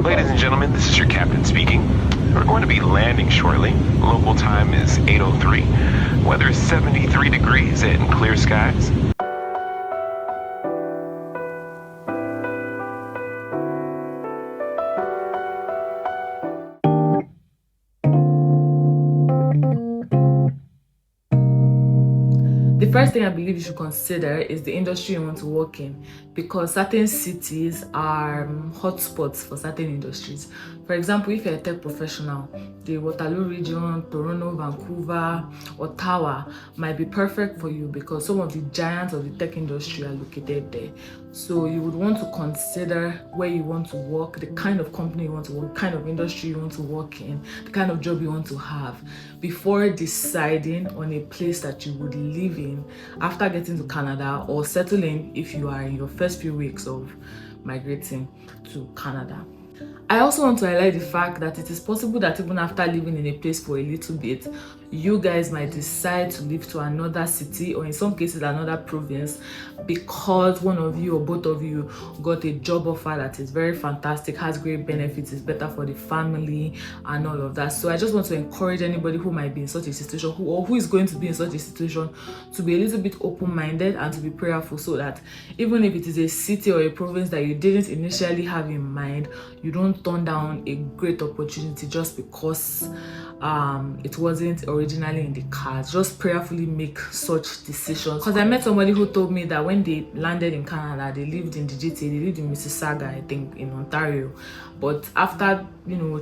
Ladies and gentlemen, this is your captain speaking. We're going to be landing shortly. Local time is 8:03. Weather is 73 degrees and clear skies. The first thing I believe you should consider is the industry you want to work in, because certain cities are hotspots for certain industries. For example, if you're a tech professional, the Waterloo region, Toronto, Vancouver, Ottawa might be perfect for you because some of the giants of the tech industry are located there. So you would want to consider where you want to work, the kind of company you want to work, the kind of industry you want to work in, the kind of job you want to have before deciding on a place that you would live in after getting to Canada or settling if you are in your first few weeks of migrating to Canada. I also want to highlight the fact that it is possible that even after living in a place for a little bit, you guys might decide to live to another city or in some cases another province because one of you or both of you got a job offer that is very fantastic, has great benefits, is better for the family and all of that. So I just want to encourage anybody who might be in such a situation who is going to be in such a situation to be a little bit open-minded and to be prayerful so that even if it is a city or a province that you didn't initially have in mind, you don't turn down a great opportunity just because it wasn't originally in the cards. Just prayerfully make such decisions. Because I met somebody who told me that when they landed in Canada, they lived in the GTA, they lived in Mississauga, I think, in Ontario. But after,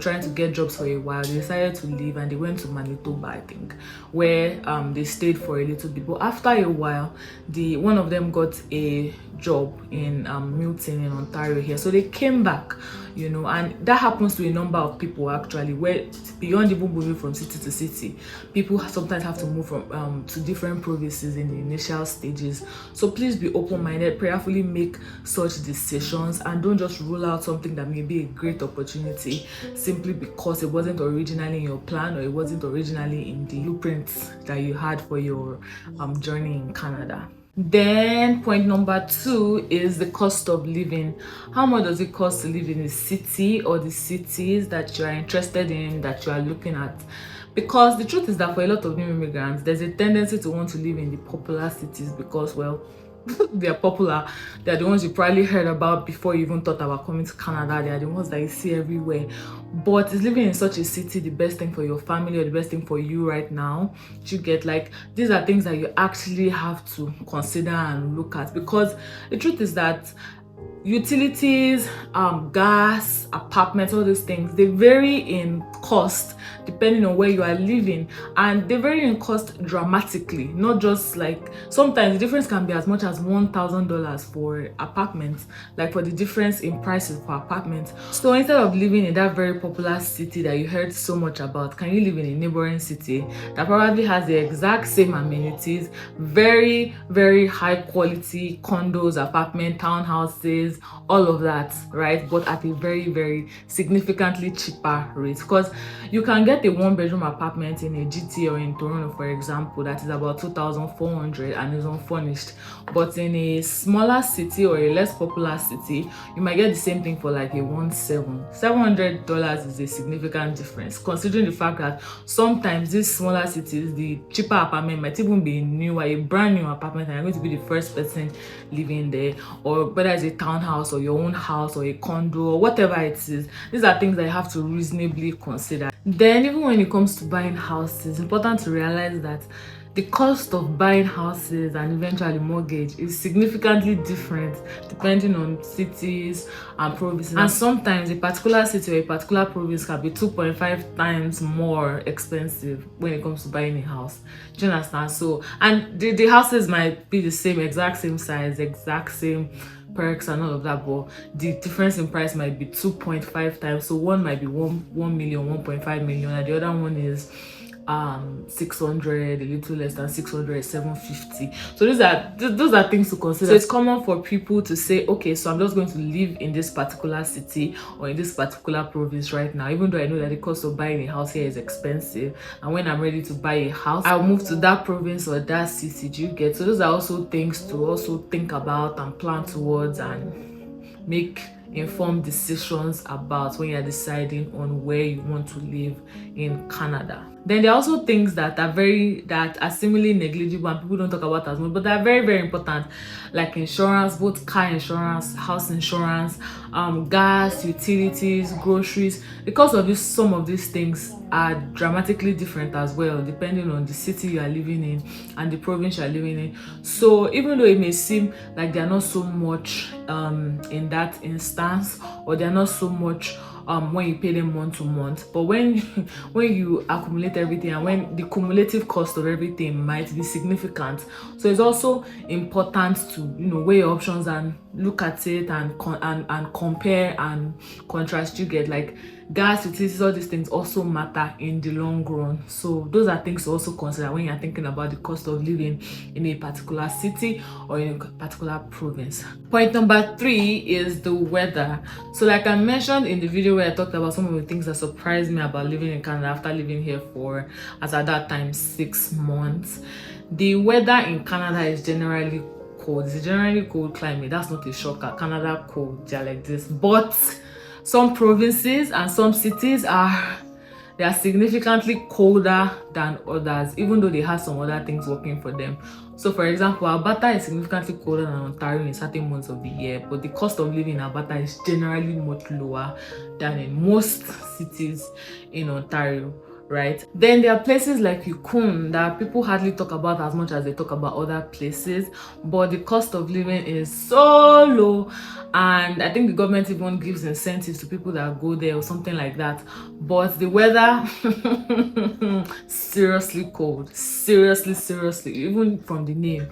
trying to get jobs for a while, they decided to leave and they went to Manitoba, I think, where they stayed for a little bit. But after a while, one of them got a job in Milton in Ontario here. So they came back, and that happens to a number of people actually, where beyond even moving from city to city, people sometimes have to move from to different provinces in the initial stages. So please be open-minded, prayerfully make such decisions, and don't just rule out something that may be a great opportunity simply because it wasn't originally in your plan or it wasn't originally in the blueprints that you had for your journey in Canada. Then point number 2 is the cost of living. How much does it cost to live in the city or the cities that you are interested in, that you are looking at? Because the truth is that for a lot of new immigrants, there's a tendency to want to live in the popular cities because, well, they're popular. They're the ones you probably heard about before you even thought about coming to Canada. They're the ones that you see everywhere. But is living in such a city the best thing for your family or the best thing for you right now? You get, like, these are things that you actually have to consider and look at, because the truth is that utilities, gas, apartments, all these things, they vary in cost depending on where you are living, and they vary in cost dramatically. Not just like, sometimes the difference can be as much as $1,000 for apartments, like for the difference in prices for apartments. So instead of living in that very popular city that you heard so much about, can you live in a neighboring city that probably has the exact same amenities, very, very high quality condos, apartment, townhouses, all of that, right? But at a very, very significantly cheaper rate. Because you can get a 1-bedroom apartment in a GT or in Toronto, for example, that is about $2,400 and is unfurnished. But in a smaller city or a less popular city, you might get the same thing for like a $700 is a significant difference, considering the fact that sometimes these smaller cities, the cheaper apartment might even be a brand new apartment, and you're going to be the first person living there, or whether it's a townhouse or your own house or a condo or whatever it is. These are things that you have to reasonably consider. Then even when it comes to buying houses, it's important to realize that the cost of buying houses and eventually mortgage is significantly different depending on cities and provinces. And sometimes a particular city or a particular province can be 2.5 times more expensive when it comes to buying a house. Do you understand? So, and the houses might be the same, exact same size, exact same perks and all of that, but the difference in price might be 2.5 times. So one might be 1 million, 1.5 million, and the other one is 600, a little less than 600, 750. So those are things to consider. So it's common for people to say, okay, so I'm just going to live in this particular city or in this particular province right now, even though I know that the cost of buying a house here is expensive, and when I'm ready to buy a house, I'll move to that province or that city. Do you get? So those are also things to also think about and plan towards and make informed decisions about when you're deciding on where you want to live in Canada. Then there are also things that are seemingly negligible and people don't talk about as much, but they're very, very important, like insurance, both car insurance, house insurance, gas, utilities, groceries. Because of this, some of these things are dramatically different as well, depending on the city you are living in and the province you are living in. So even though it may seem like they're not so much in that instance, or they're not so much when you pay them month to month, but when you accumulate everything, and when the cumulative cost of everything might be significant, so it's also important to weigh your options and look at it and compare and contrast. You get, like, gas, utilities, all these things also matter in the long run. So those are things to also consider when you're thinking about the cost of living in a particular city or in a particular province. Point number 3 is the weather. So like I mentioned in the video where I talked about some of the things that surprised me about living in Canada after living here for, as at that time, 6 months, the weather in Canada is generally cold. It's a generally cold climate. That's not a shocker. Canada cold, they're like this. But some provinces and some cities are significantly colder than others, even though they have some other things working for them. So for example, Alberta is significantly colder than Ontario in certain months of the year, but the cost of living in Alberta is generally much lower than in most cities in Ontario, right? Then there are places like Yukon that people hardly talk about as much as they talk about other places, but the cost of living is so low, and I think the government even gives incentives to people that go there or something like that. But the weather seriously cold, seriously, even from the name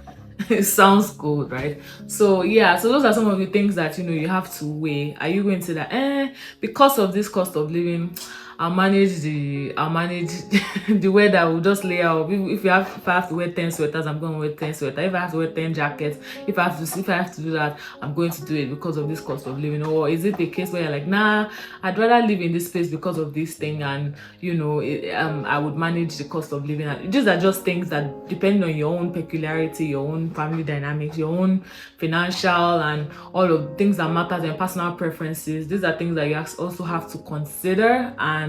it sounds cold, right? So yeah, so those are some of the things that you have to weigh. Are you going to say that because of this cost of living, I'll manage the weather, will just lay out. If I have to wear 10 sweaters, I'm going to wear 10 sweaters. If I have to wear 10 jackets, if I have to do that, I'm going to do it because of this cost of living. Or is it a case where you're like, nah, I'd rather live in this place because of this thing, and I would manage the cost of living. And these are just things that depend on your own peculiarity, your own family dynamics, your own financial and all of the things that matter, and personal preferences. These are things that you also have to consider and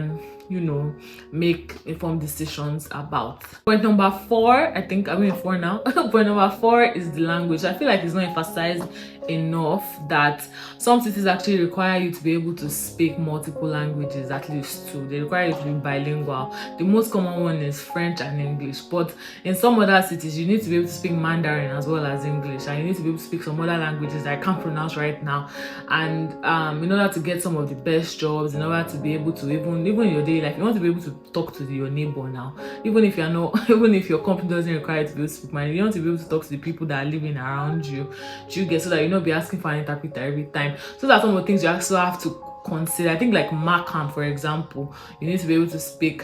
make informed decisions about. Point number 4, I think I'm in 4 now. Point number 4 is the language. I feel like it's not emphasized enough that some cities actually require you to be able to speak multiple languages, at least 2. They require you to be bilingual. The most common one is French and English, but in some other cities you need to be able to speak Mandarin as well as English, and you need to be able to speak some other languages that I can't pronounce right now. And in order to get some of the best jobs, in order to be able to even your daily life, you want to be able to talk to your neighbor now, even if your company doesn't require you to be able to speak Mandarin, you want to be able to talk to the people that are living around you. Do you get, so that you not be asking for an interpreter every time? So that's some of the things you also have to consider. I think like Markham, for example, you need to be able to speak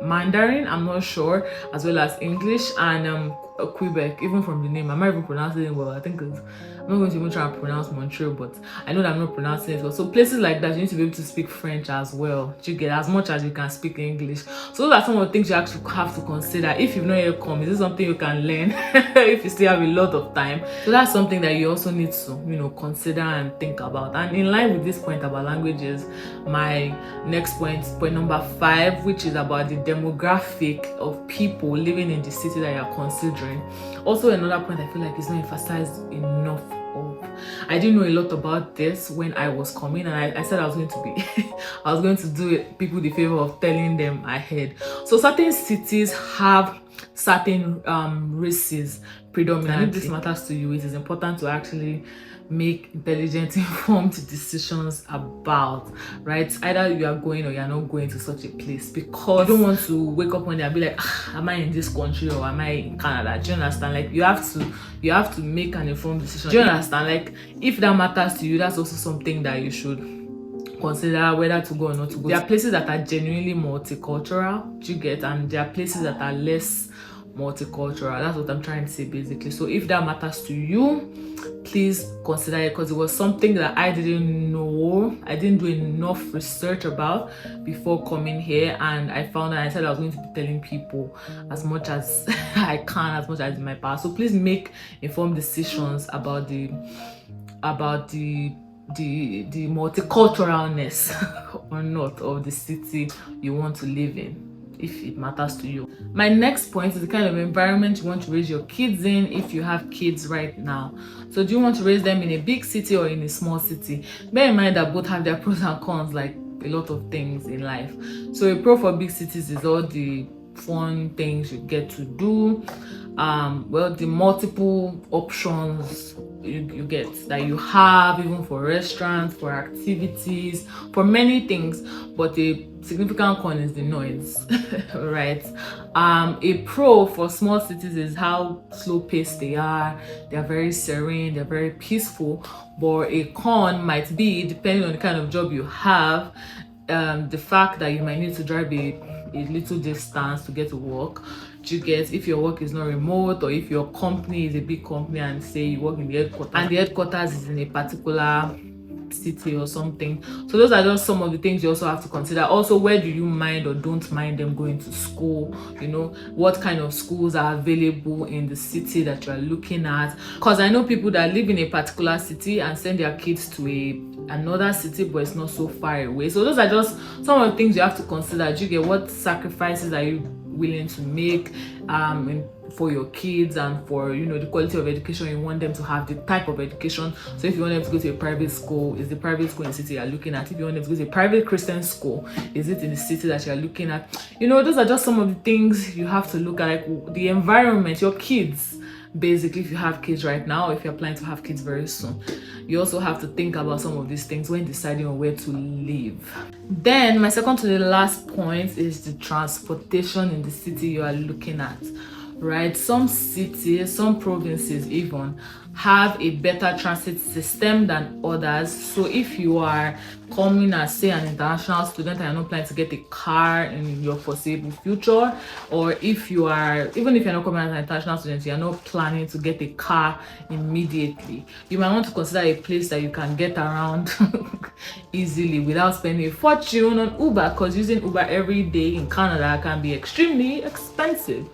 Mandarin, I'm not sure, as well as English, and Quebec, even from the name, I'm not even pronouncing it well. I think I'm not going to even try and pronounce Montreal, but I know that I'm not pronouncing it well. So places like that, you need to be able to speak French as well. You get, as much as you can speak English. So those are some of the things you actually have to consider. If you've not yet come, is this something you can learn if you still have a lot of time? So that's something that you also need to consider and think about. And in line with this point about languages, my next point number 5, which is about the demographic of people living in the city that you're considering. Also, another point I feel like is not emphasized enough of. I didn't know a lot about this when I was coming, and I said I was going to be I was going to do it, people the favor of telling them ahead. So certain cities have certain races predominantly. And if this matters to you, it is important to actually make intelligent, informed decisions about, right? Either you are going or you are not going to such a place, because you don't want to wake up one day and be like, am I in this country or am I in Canada? Do you understand? Like, you have to make an informed decision. Do you understand? Like, if that matters to you, that's also something that you should consider whether to go or not to go. There are places that are genuinely multicultural, do you get? And there are places that are less multicultural. That's what I'm trying to say basically. So if that matters to you, please consider it, because it was something that I didn't know. I didn't do enough research about before coming here, and I found that I said I was going to be telling people as much as I can, as much as in my power. So please make informed decisions about the the multiculturalness or not of the city you want to live in, if it matters to you. My next point is the kind of environment you want to raise your kids in if you have kids right now. So do you want to raise them in a big city or in a small city? Bear in mind that both have their pros and cons, like a lot of things in life. So a pro for big cities is all the fun things you get to do, well, the multiple options you get that you have, even for restaurants, for activities, for many things. But a significant con is the noise. Right? A pro for small cities is how slow paced they are. They're very serene, they're very peaceful. But a con might be, depending on the kind of job you have, the fact that you might need to drive a little distance to get to work. You get, if your work is not remote, or if your company is a big company and say you work in the headquarters and the headquarters is in a particular city or something. So those are just some of the things you also have to consider. Also, where do you mind or don't mind them going to school? You know, what kind of schools are available in the city that you are looking at? Because I know people that live in a particular city and send their kids to another city, but it's not so far away. So those are just some of the things you have to consider. Do you get, what sacrifices are you willing to make for your kids, and for, you know, the quality of education you want them to have, the type of education. So if you want them to go to a private school, is the private school in the city you're looking at? If you want them to go to a private Christian school, is it in the city that you're looking at? You know, those are just some of the things you have to look at, like the environment, your kids. Basically, if you have kids right now, or if you're planning to have kids very soon, you also have to think about some of these things when deciding on where to live. Then my second to the last point is the transportation in the city you are looking at. Right? Some cities, some provinces even, have a better transit system than others. So if you are coming as, say, an international student and you're not planning to get a car in your foreseeable future, or if you are, even if you're not coming as an international student, you're not planning to get a car immediately, you might want to consider a place that you can get around easily without spending a fortune on Uber, because using Uber every day in Canada can be extremely expensive.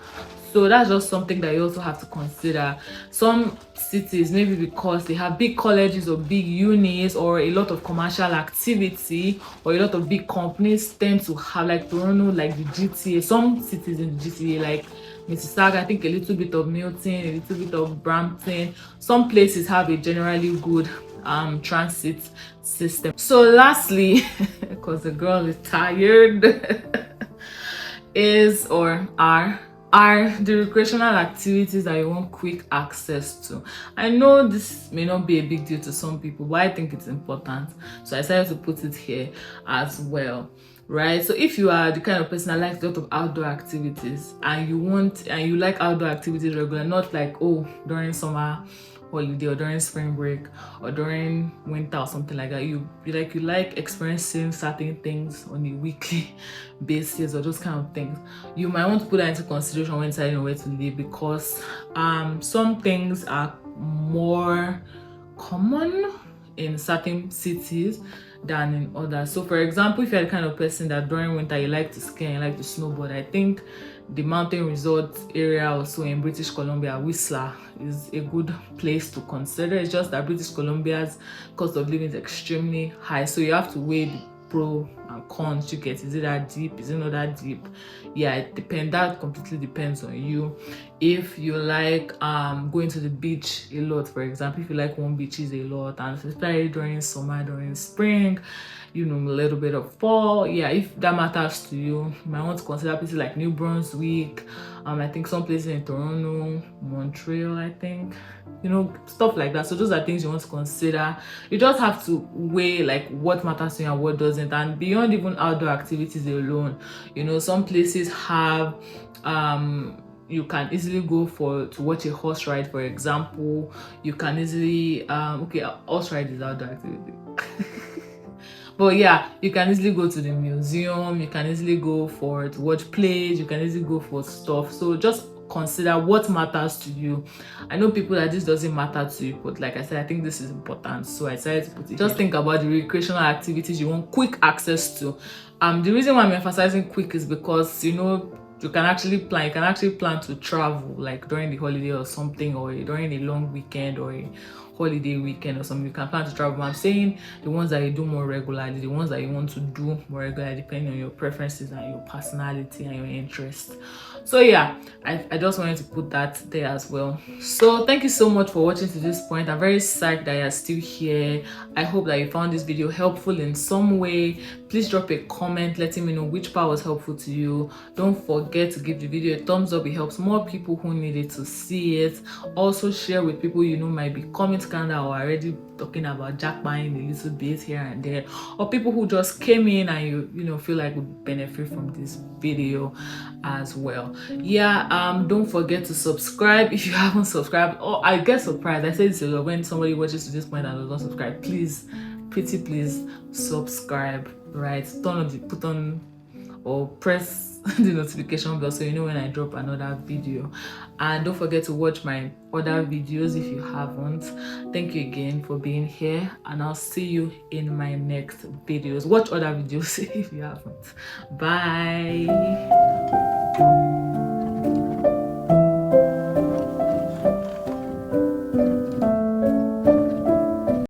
So that's just something that you also have to consider. Some cities, maybe because they have big colleges or big unis or a lot of commercial activity, or a lot of big companies, tend to have, like Toronto, like the GTA, some cities in the GTA, like Mississauga, I think a little bit of Milton, a little bit of Brampton. Some places have a generally good transit system. So lastly, because the girl is tired, is or are the recreational activities that you want quick access to. I know this may not be a big deal to some people, but I think it's important, so I decided to put it here as well. Right? So if you are the kind of person that likes a lot of outdoor activities, and you like outdoor activities regular, not like, oh, during summer holiday or during spring break or during winter or something like that, you like experiencing certain things on a weekly basis or those kind of things, you might want to put that into consideration when deciding where to live, because some things are more common in certain cities than in others. So for example, if you're the kind of person that during winter you like to ski and you like to snowboard, I think the mountain resort area also in British Columbia, Whistler, is a good place to consider. It's just that British Columbia's cost of living is extremely high, so you have to weigh the pro and cons. You get, is it that deep, is it not that deep? Yeah, it depends. That completely depends on you. If you like going to the beach a lot, for example, if you like warm beaches a lot, and especially during summer, during spring, you know, a little bit of fall, yeah, if that matters to you, you might want to consider places like New Brunswick, I think some places in Toronto, Montreal, I think, you know, stuff like that. So those are things you want to consider. You just have to weigh like what matters to you and what doesn't. And beyond even outdoor activities alone, you know, some places have you can easily go to watch a horse ride, for example. You can easily okay, horse ride is outdoor activity. But yeah, you can easily go to the museum, you can easily go to watch plays, you can easily go for stuff. So just consider what matters to you. I know people that this doesn't matter to you, but like I said, I think this is important, so I decided to put it. Just think about the recreational activities you want quick access to. The reason why I'm emphasizing quick is because, you know, you can actually plan to travel like during the holiday or something, or during a long weekend, or holiday weekend or something, you can plan to travel. But I'm saying the ones that you do more regularly, the ones that you want to do more regularly, depending on your preferences and your personality and your interest. So yeah, I just wanted to put that there as well. So thank you so much for watching to this point. I'm very psyched that you're still here. I hope that you found this video helpful in some way. Please drop a comment letting me know which part was helpful to you. Don't forget to give the video a thumbs up. It helps more people who need it to see it. Also share with people you know might be coming to Canada or already talking about jackpotting a little bit here and there, or people who just came in and you know feel like would benefit from this video as well. Yeah, don't forget to subscribe if you haven't subscribed. Oh, I get surprised. I say this a lot when somebody watches to this point and does not subscribe. Please, pretty please subscribe, right? Put on or press the notification bell so you know when I drop another video. And don't forget to watch my other videos if you haven't. Thank you again for being here, and I'll see you in my next videos. Watch other videos if you haven't. Bye.